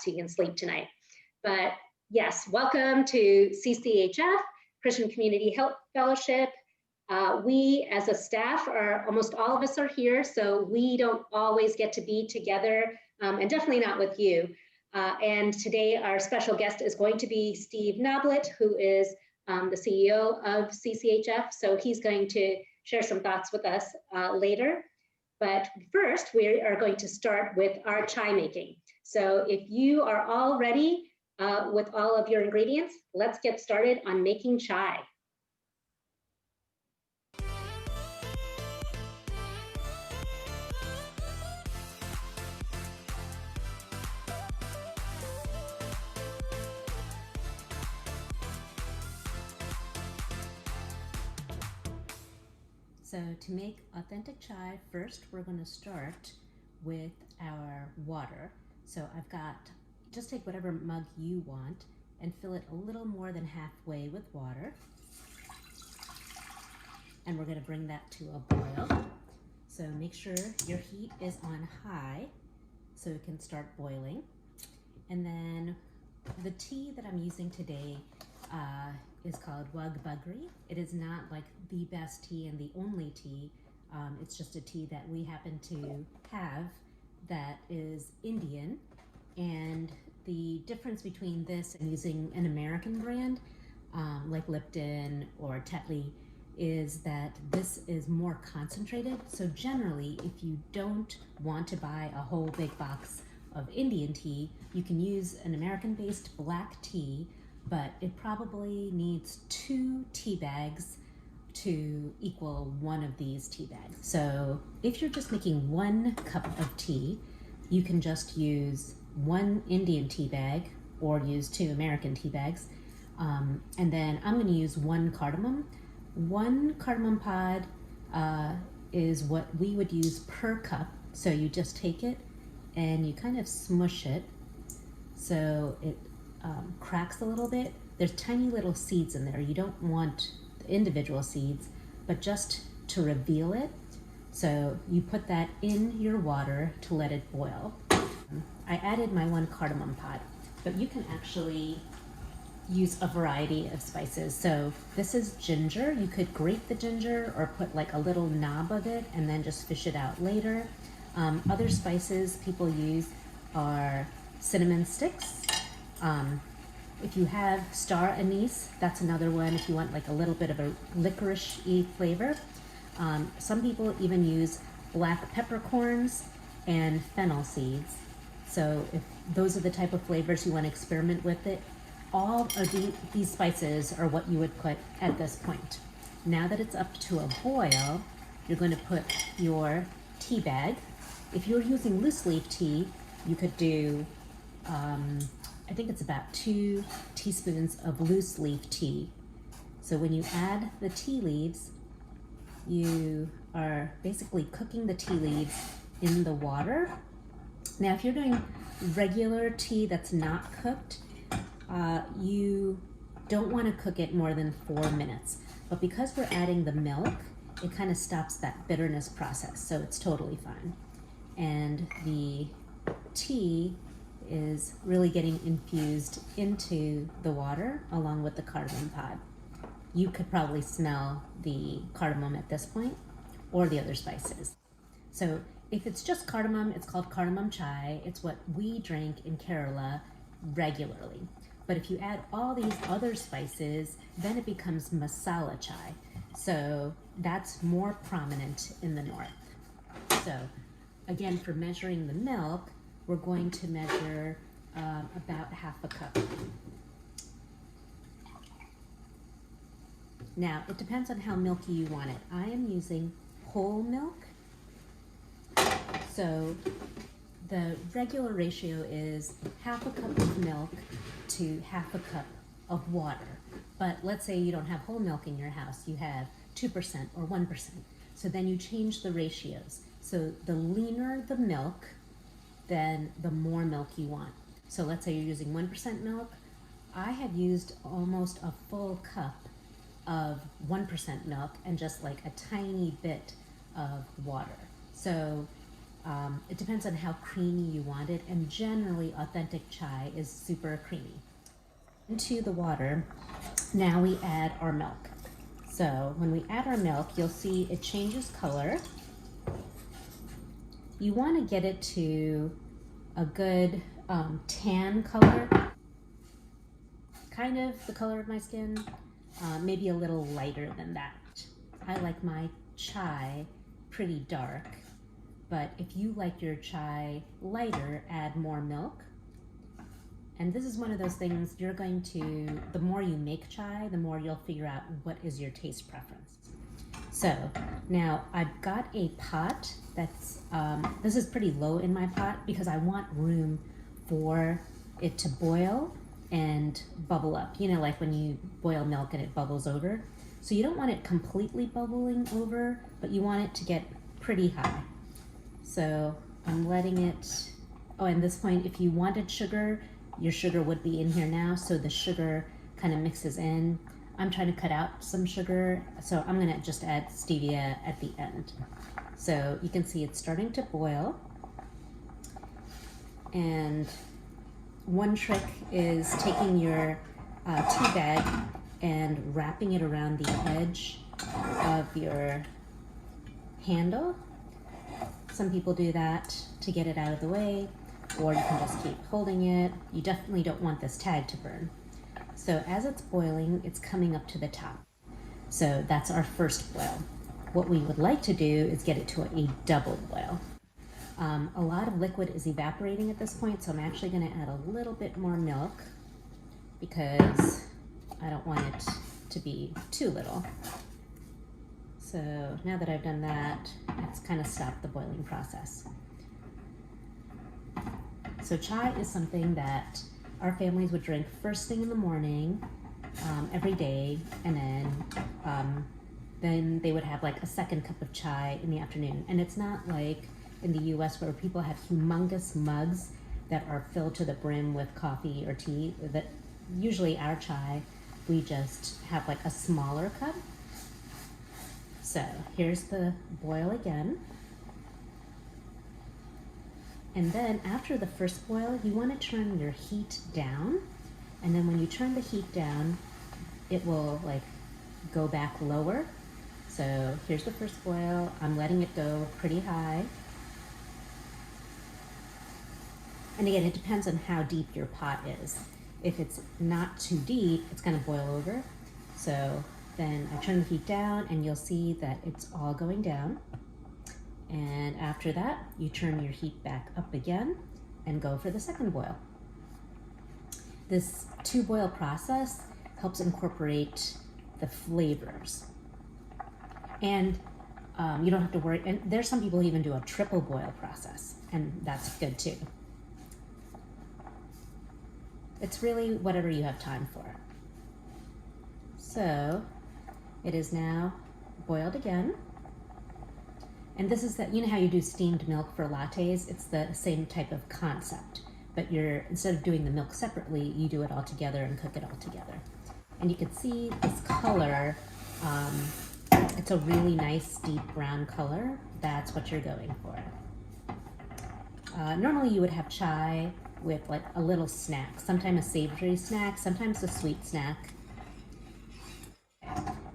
so you can sleep tonight. But yes, welcome to CCHF, Christian Community Health Fellowship. We as a staff almost all of us are here, so we don't always get to be together, and definitely not with you. And today our special guest is going to be Steve Noblett, who is the CEO of CCHF. So he's going to share some thoughts with us later. But first, we are going to start with our chai making. So if you are all ready with all of your ingredients, let's get started on making chai. So to make authentic chai, first we're going to start with our water. So I've got, just take whatever mug you want and fill it a little more than halfway with water. And we're going to bring that to a boil. So make sure your heat is on high so it can start boiling. And then the tea that I'm using today is called Wag Bagri. It is not like the best tea and the only tea. It's just a tea that we happen to have that is Indian. And the difference between this and using an American brand like Lipton or Tetley is that this is more concentrated. So generally, if you don't want to buy a whole big box of Indian tea, you can use an American-based black tea, but it probably needs 2 tea bags to equal one of these tea bags. So if you're just making 1 cup of tea, you can just use 1 Indian tea bag or use 2 American tea bags. And then I'm gonna use 1 cardamom. 1 cardamom pod is what we would use per cup. So you just take it and you kind of smush it so it cracks a little bit. There's tiny little seeds in there. You don't want the individual seeds, but just to reveal it. So you put that in your water to let it boil. I added my 1 cardamom pod, but you can actually use a variety of spices. So this is ginger. You could grate the ginger or put like a little knob of it and then just fish it out later. Other spices people use are cinnamon sticks. If you have star anise, that's another one if you want like a little bit of a licorice-y flavor. Some people even use black peppercorns and fennel seeds. So if those are the type of flavors you want to experiment with it, all of these spices are what you would put at this point. Now that it's up to a boil, you're going to put your tea bag. If you're using loose leaf tea, you could do I think it's about 2 teaspoons of loose leaf tea. So when you add the tea leaves, you are basically cooking the tea leaves in the water. Now, if you're doing regular tea that's not cooked, you don't want to cook it more than 4 minutes. But because we're adding the milk, it kind of stops that bitterness process, so it's totally fine. And the tea is really getting infused into the water along with the cardamom pod. You could probably smell the cardamom at this point or the other spices. So if it's just cardamom, it's called cardamom chai. It's what we drink in Kerala regularly. But if you add all these other spices, then it becomes masala chai. So that's more prominent in the north. So again, for measuring the milk, we're going to measure about half a cup. Now, it depends on how milky you want it. I am using whole milk. So the regular ratio is half a cup of milk to half a cup of water. But let's say you don't have whole milk in your house, you have 2% or 1%. So then you change the ratios. So the leaner the milk, then the more milk you want. So let's say you're using 1% milk. I have used almost a full cup of 1% milk and just like a tiny bit of water. So It depends on how creamy you want it, and generally authentic chai is super creamy. Into the water, now we add our milk. So when we add our milk, you'll see it changes color. You want to get it to a good tan color, kind of the color of my skin, maybe a little lighter than that. I like my chai pretty dark, but if you like your chai lighter, add more milk. And this is one of those things you're going to, the more you make chai, the more you'll figure out what is your taste preference. So now I've got a pot that's, this is pretty low in my pot because I want room for it to boil and bubble up. You know, like when you boil milk and it bubbles over. So you don't want it completely bubbling over, but you want it to get pretty high. So I'm letting it, oh, at this point, if you wanted sugar, your sugar would be in here now. So the sugar kind of mixes in. I'm trying to cut out some sugar, so I'm gonna just add stevia at the end. So you can see it's starting to boil. And one trick is taking your tea bag and wrapping it around the edge of your handle. Some people do that to get it out of the way, or you can just keep holding it. You definitely don't want this tag to burn. So as it's boiling, it's coming up to the top. So that's our first boil. What we would like to do is get it to a double boil. A lot of liquid is evaporating at this point, so I'm actually going to add a little bit more milk because I don't want it to be too little. So now that I've done that, it's kind of stopped the boiling process. So chai is something that our families would drink first thing in the morning, every day, and then they would have like a second cup of chai in the afternoon. And it's not like in the US where people have humongous mugs that are filled to the brim with coffee or tea. That usually our chai, we just have like a smaller cup. So here's the boil again. And then after the first boil, you want to turn your heat down. And then when you turn the heat down, it will like go back lower. So here's the first boil. I'm letting it go pretty high. And again, it depends on how deep your pot is. If it's not too deep, it's going to boil over. So then I turn the heat down and you'll see that it's all going down. And after that, you turn your heat back up again and go for the second boil. This 2-boil process helps incorporate the flavors. And you don't have to worry, and there's some people who even do a triple boil process, and that's good too. It's really whatever you have time for. So it is now boiled again. And this is that, you know how you do steamed milk for lattes? It's the same type of concept, but instead of doing the milk separately, you do it all together and cook it all together. And you can see this color, it's a really nice deep brown color. That's what you're going for. Normally you would have chai with like a little snack, sometimes a savory snack, sometimes a sweet snack.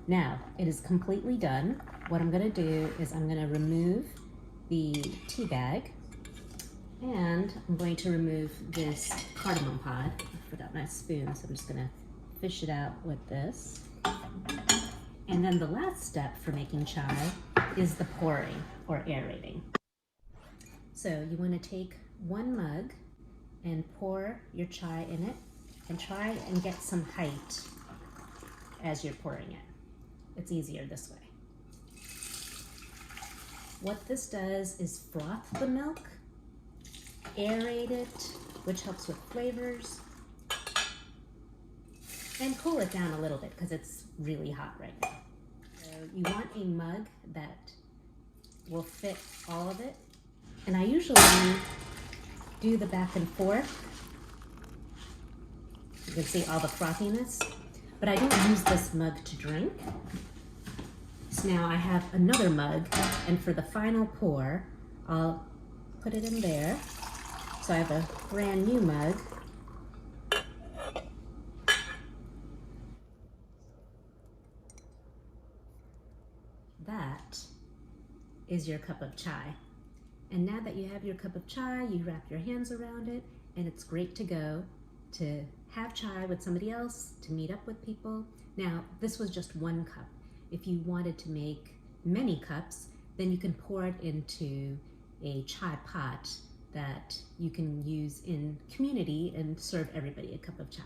Now, it is completely done. What I'm going to do is I'm going to remove the tea bag, and I'm going to remove this cardamom pod. I forgot my spoon, so I'm just going to fish it out with this. And then the last step for making chai is the pouring or aerating. So you want to take one mug and pour your chai in it and try and get some height as you're pouring it. It's easier this way. What this does is froth the milk, aerate it, which helps with flavors, and cool it down a little bit because it's really hot right now. So you want a mug that will fit all of it. And I usually do the back and forth. You can see all the frothiness, but I don't use this mug to drink. So now I have another mug, and for the final pour, I'll put it in there. So I have a brand new mug. That is your cup of chai. And now that you have your cup of chai, you wrap your hands around it, and it's great to go to have chai with somebody else, to meet up with people. Now, this was just one cup. If you wanted to make many cups, then you can pour it into a chai pot that you can use in community and serve everybody a cup of chai.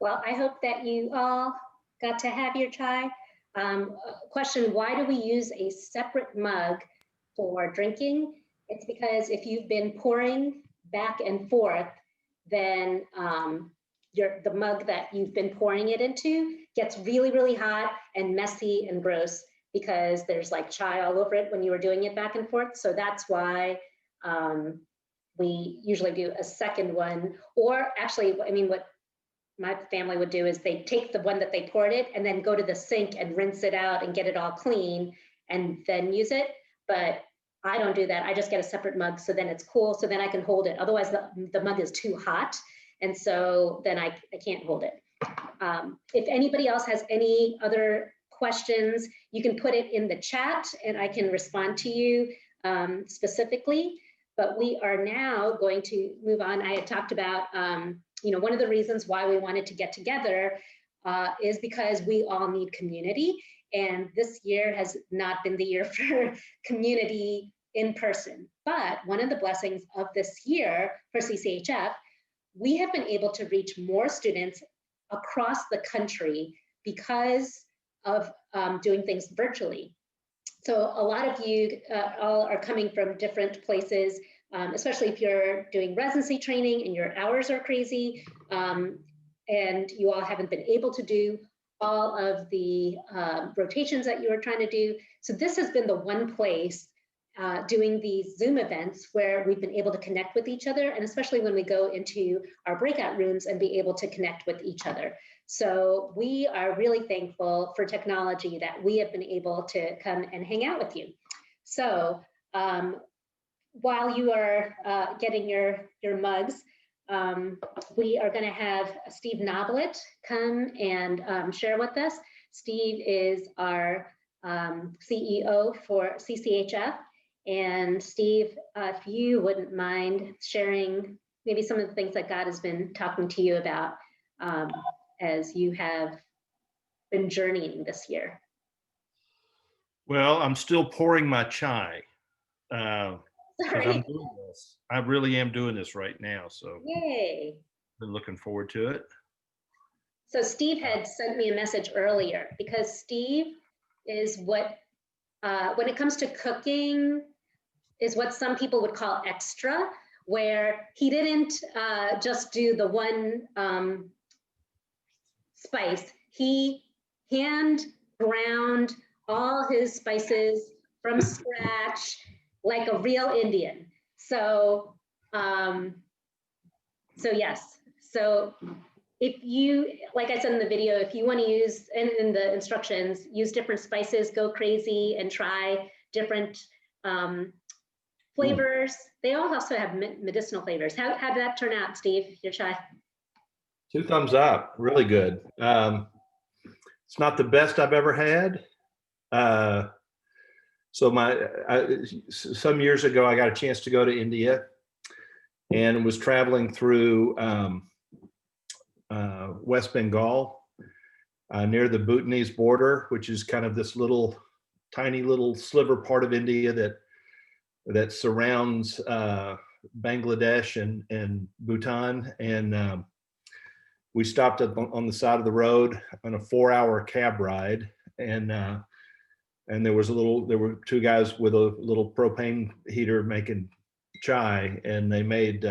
Well, I hope that you all got to have your chai. Question, why do we use a separate mug for drinking? It's because if you've been pouring back and forth, then the mug that you've been pouring it into gets really, really hot and messy and gross because there's like chai all over it when you were doing it back and forth. So that's why we usually do a second one. Or actually, I mean, what my family would do is they take the one that they poured it and then go to the sink and rinse it out and get it all clean and then use it. But I don't do that. I just get a separate mug so then it's cool, so then I can hold it. Otherwise the mug is too hot, and so then I can't hold it. If anybody else has any other questions, you can put it in the chat and I can respond to you specifically. But we are now going to move on. I had talked about one of the reasons why we wanted to get together is because we all need community. And this year has not been the year for community in person. But one of the blessings of this year for CCHF, we have been able to reach more students across the country because of doing things virtually. So a lot of you all are coming from different places, especially if you're doing residency training and your hours are crazy, and you all haven't been able to do all of the rotations that you were trying to do. So this has been the one place doing these Zoom events where we've been able to connect with each other, and especially when we go into our breakout rooms and be able to connect with each other. So we are really thankful for technology that we have been able to come and hang out with you. So while you are getting your mugs, we are going to have Steve Noblett come and share with us. Steve is our CEO for CCHF. And Steve, if you wouldn't mind sharing maybe some of the things that God has been talking to you about as you have been journeying this year. Well, I'm still pouring my chai. Sorry. I'm doing this. I really am doing this right now. So yay. Been looking forward to it. So Steve had sent me a message earlier because Steve is what, when it comes to cooking, is what some people would call extra, where he didn't just do the one spice. He hand ground all his spices from scratch like a real Indian. So, so yes. So if you, like I said in the video, if you want to use, and in the instructions, use different spices, go crazy and try different flavors. They all also have medicinal flavors. How did that turn out, Steve, your chai? 2 thumbs up, really good. It's not the best I've ever had. So some years ago, I got a chance to go to India and was traveling through West Bengal near the Bhutanese border, which is kind of this tiny little sliver part of India that surrounds Bangladesh and Bhutan. And we stopped on the side of the road on a 4-hour cab ride, and there were 2 guys with a little propane heater making chai, and they made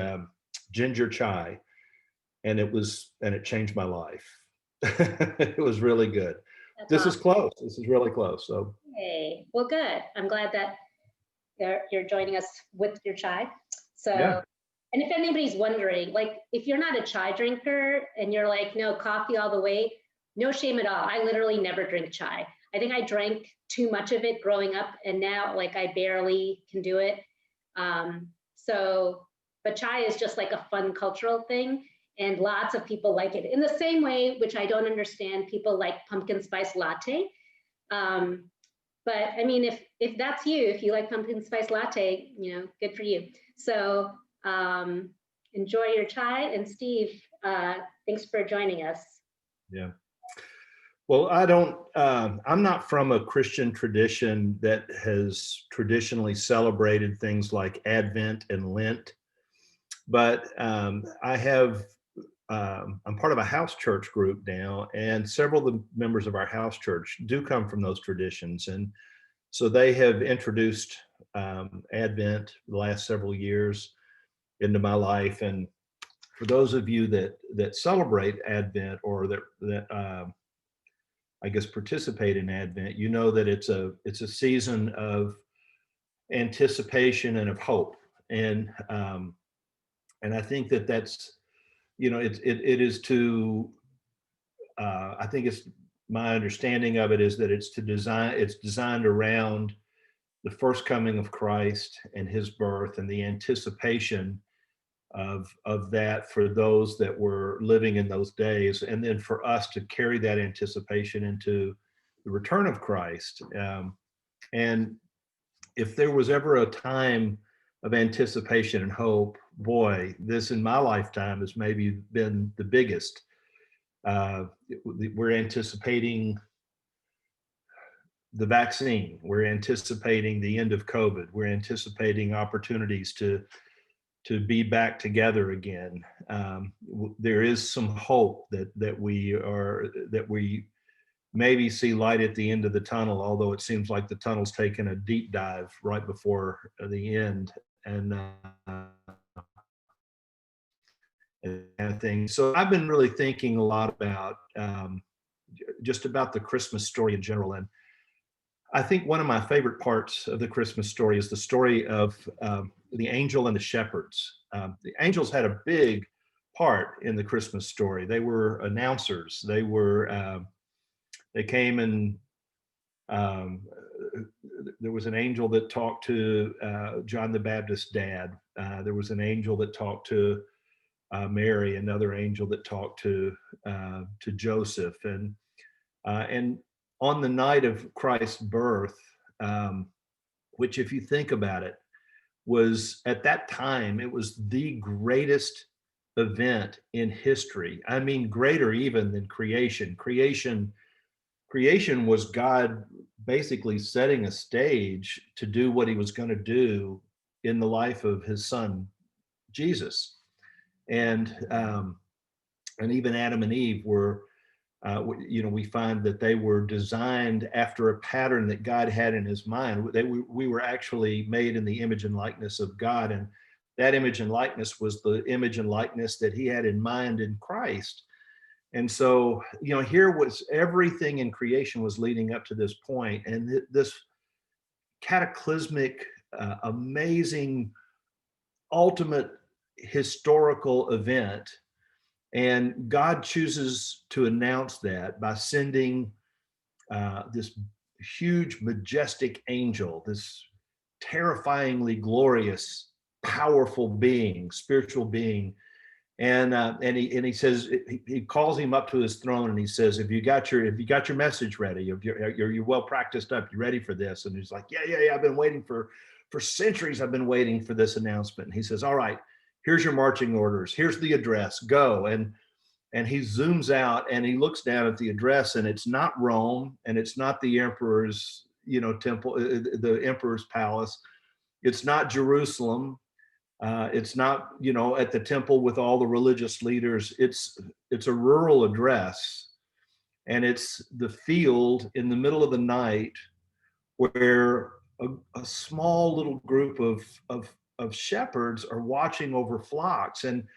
ginger chai, and it changed my life. It was really good. This is close. This is really close. So. Hey, well, good. I'm glad that you're joining us with your chai. So yeah. And if anybody's wondering, like, if you're not a chai drinker and you're like, no, coffee all the way, no shame at all. I literally never drink chai. I think I drank too much of it growing up, and now like I barely can do it. But chai is just like a fun cultural thing, and lots of people like it. In the same way, which I don't understand, people like pumpkin spice latte. But I mean, if that's you, if you like pumpkin spice latte, good for you. So enjoy your chai. And Steve, thanks for joining us. Yeah. Well, I'm not from a Christian tradition that has traditionally celebrated things like Advent and Lent, but I'm part of a house church group now, and several of the members of our house church do come from those traditions. And so they have introduced Advent the last several years into my life. And for those of you that celebrate Advent, or that I guess participate in Advent, you know that it's a season of anticipation and of hope. And I think that's, it is to, I think it's, my understanding of it is that it's designed around the first coming of Christ and his birth, and the anticipation of that for those that were living in those days, and then for us to carry that anticipation into the return of Christ. And if there was ever a time of anticipation and hope, boy, this in my lifetime has maybe been the biggest. We're anticipating the vaccine. We're anticipating the end of COVID. We're anticipating opportunities to be back together again. There is some hope that we maybe see light at the end of the tunnel, although it seems like the tunnel's taken a deep dive right before the end. And things. So I've been really thinking a lot about just about the Christmas story in general. And I think one of my favorite parts of the Christmas story is the story of the angel and the shepherds. The angels had a big part in the Christmas story. They were announcers. They came and there was an angel that talked to John the Baptist's dad. There was an angel that talked to Mary, another angel that talked to Joseph, and on the night of Christ's birth, which, if you think about it, was at that time, it was the greatest event in history. I mean, greater even than creation. Creation was God basically setting a stage to do what he was going to do in the life of his son, Jesus. And even Adam and Eve were, we find that they were designed after a pattern that God had in his mind. We were actually made in the image and likeness of God. And that image and likeness was the image and likeness that he had in mind in Christ. And so, here was everything in creation was leading up to this point. And this cataclysmic, amazing, ultimate historical event. And God chooses to announce that by sending this huge, majestic angel, this terrifyingly glorious, powerful being, spiritual being. And he says, he calls him up to his throne, and he says, "Have you got your message ready? You're well practiced up. You ready for this?" And he's like, "Yeah. I've been waiting for centuries. I've been waiting for this announcement." And he says, "All right, here's your marching orders. Here's the address. Go." And he zooms out and he looks down at the address, and it's not Rome, and it's not the emperor's, temple, the emperor's palace. It's not Jerusalem. It's not, at the temple with all the religious leaders. It's a rural address, and it's the field in the middle of the night where a small little group of shepherds are watching over flocks. And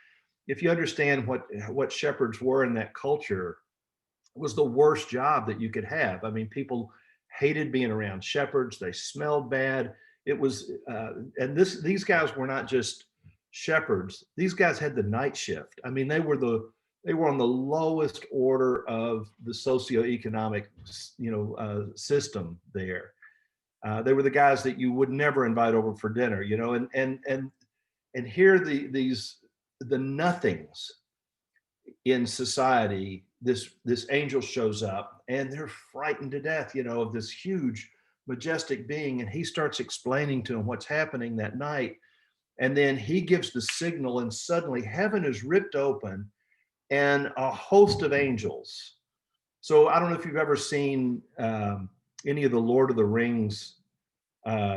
if you understand what shepherds were in that culture, it was the worst job that you could have. I mean, people hated being around shepherds. They smelled bad. It was, and these guys were not just shepherds. These guys had the night shift. I mean, they were on the lowest order of the socioeconomic, system there. They were the guys that you would never invite over for dinner, and here the nothings in society. This angel shows up, and they're frightened to death, of this huge, majestic being, and he starts explaining to them what's happening that night. And then he gives the signal, and suddenly heaven is ripped open, and a host of angels. So I don't know if you've ever seen any of the Lord of the Rings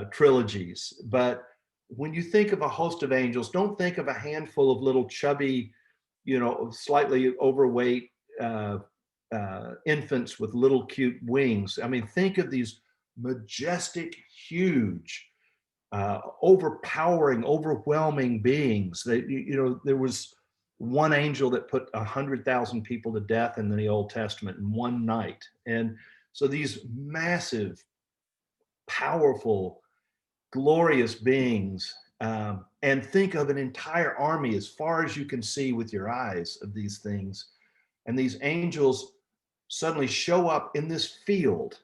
trilogies, but when you think of a host of angels, don't think of a handful of little chubby, slightly overweight infants with little cute wings. I mean, think of these majestic, huge, overpowering, overwhelming beings. There was one angel that put 100,000 people to death in the Old Testament in one night. And so these massive, powerful, glorious beings, and think of an entire army as far as you can see with your eyes of these things. And these angels suddenly show up in this field,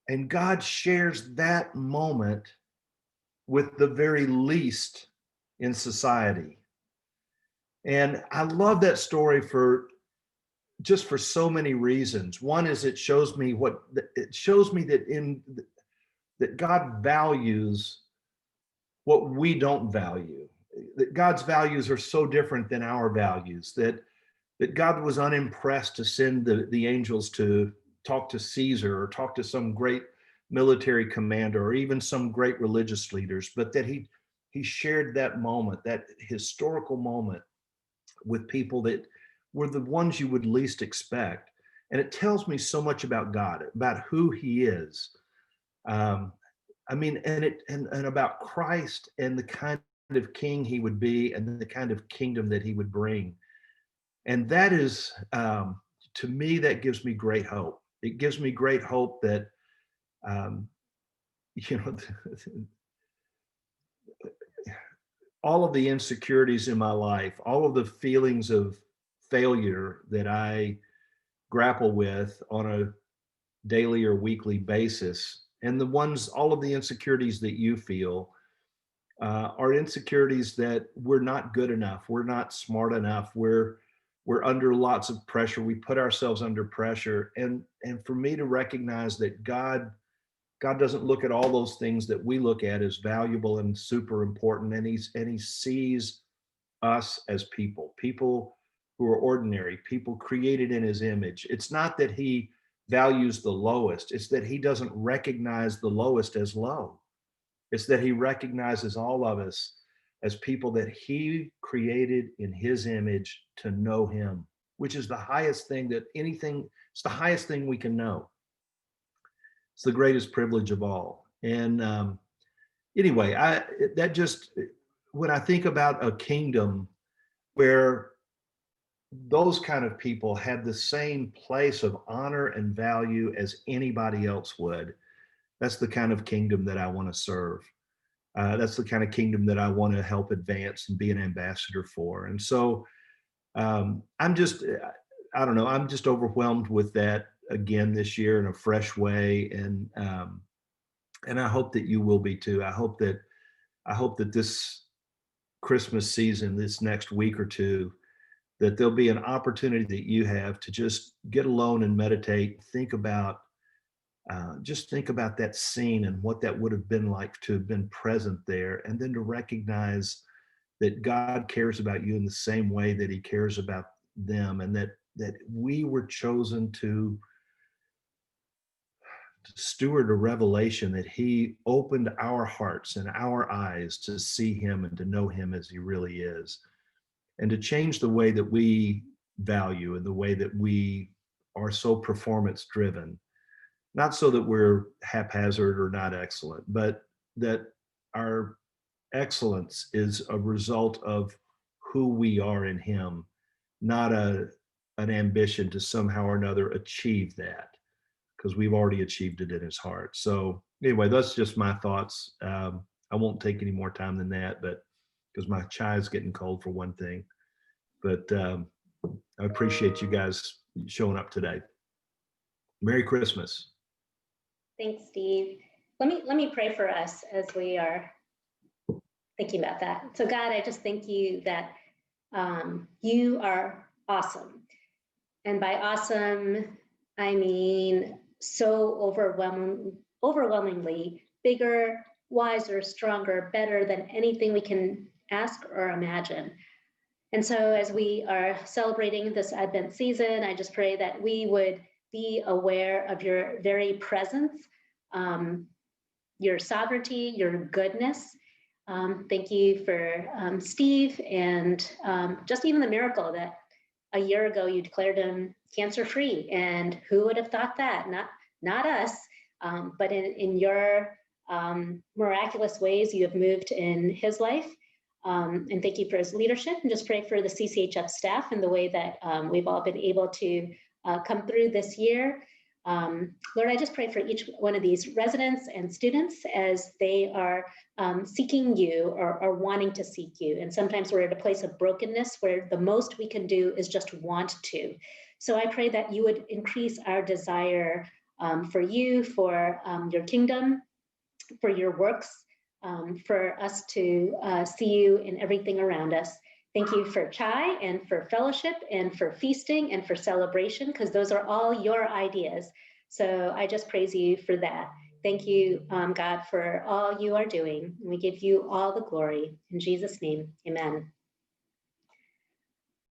and God shares that moment with the very least in society. And I love that story for so many reasons. One is it shows me that God values what we don't value. That God's values are so different than our values, that God was unimpressed to send the angels to talk to Caesar or talk to some great military commander or even some great religious leaders, but that he shared that moment, that historical moment, with people that were the ones you would least expect. And it tells me so much about God, about who he is. And about Christ and the kind of king he would be and the kind of kingdom that he would bring. And that is, to me, that gives me great hope. It gives me great hope that, all of the insecurities in my life, all of the feelings of failure that I grapple with on a daily or weekly basis, and all of the insecurities that you feel, are insecurities that we're not good enough, we're not smart enough, we're under lots of pressure, we put ourselves under pressure, and for me to recognize that God doesn't look at all those things that we look at as valuable and super important, and he sees us as people who are ordinary, people created in his image. It's not that he values the lowest, it's that he doesn't recognize the lowest as low. It's that he recognizes all of us as people that he created in his image to know him, which is the highest thing it's the highest thing we can know. It's the greatest privilege of all. And anyway, when I think about a kingdom where those kind of people had the same place of honor and value as anybody else would, that's the kind of kingdom that I want to serve. That's the kind of kingdom that I want to help advance and be an ambassador for. And so I'm just overwhelmed with that again this year in a fresh way. And I hope that you will be too. I hope that this Christmas season, this next week or two, that there'll be an opportunity that you have to just get alone and meditate, think about that scene and what that would have been like to have been present there, and then to recognize that God cares about you in the same way that he cares about them, and that we were chosen to steward a revelation, that he opened our hearts and our eyes to see him and to know him as he really is, and to change the way that we value and the way that we are so performance driven. Not so that we're haphazard or not excellent, but that our excellence is a result of who we are in him, not an ambition to somehow or another achieve that, because we've already achieved it in his heart. So anyway, that's just my thoughts. I won't take any more time than that, but because my chai is getting cold for one thing. But I appreciate you guys showing up today. Merry Christmas. Thanks, Steve. Let me pray for us as we are thinking about that. So God, I just thank you that you are awesome. And by awesome, I mean so overwhelmingly bigger, wiser, stronger, better than anything we can ask or imagine. And so as we are celebrating this Advent season, I just pray that we would be aware of your very presence, your sovereignty, your goodness. Thank you for Steve and just even the miracle that a year ago you declared him cancer-free. And who would have thought that? Not us, but in your miraculous ways you have moved in his life. And thank you for his leadership, and just pray for the CCHF staff and the way that we've all been able to come through this year. Lord, I just pray for each one of these residents and students as they are seeking you or wanting to seek you. And sometimes we're at a place of brokenness where the most we can do is just want to. So I pray that you would increase our desire for you, for your kingdom, for your works, for us to see you in everything around us. Thank you for chai and for fellowship and for feasting and for celebration, because those are all your ideas. So I just praise you for that. Thank you, God, for all you are doing. We give you all the glory. In Jesus' name, amen.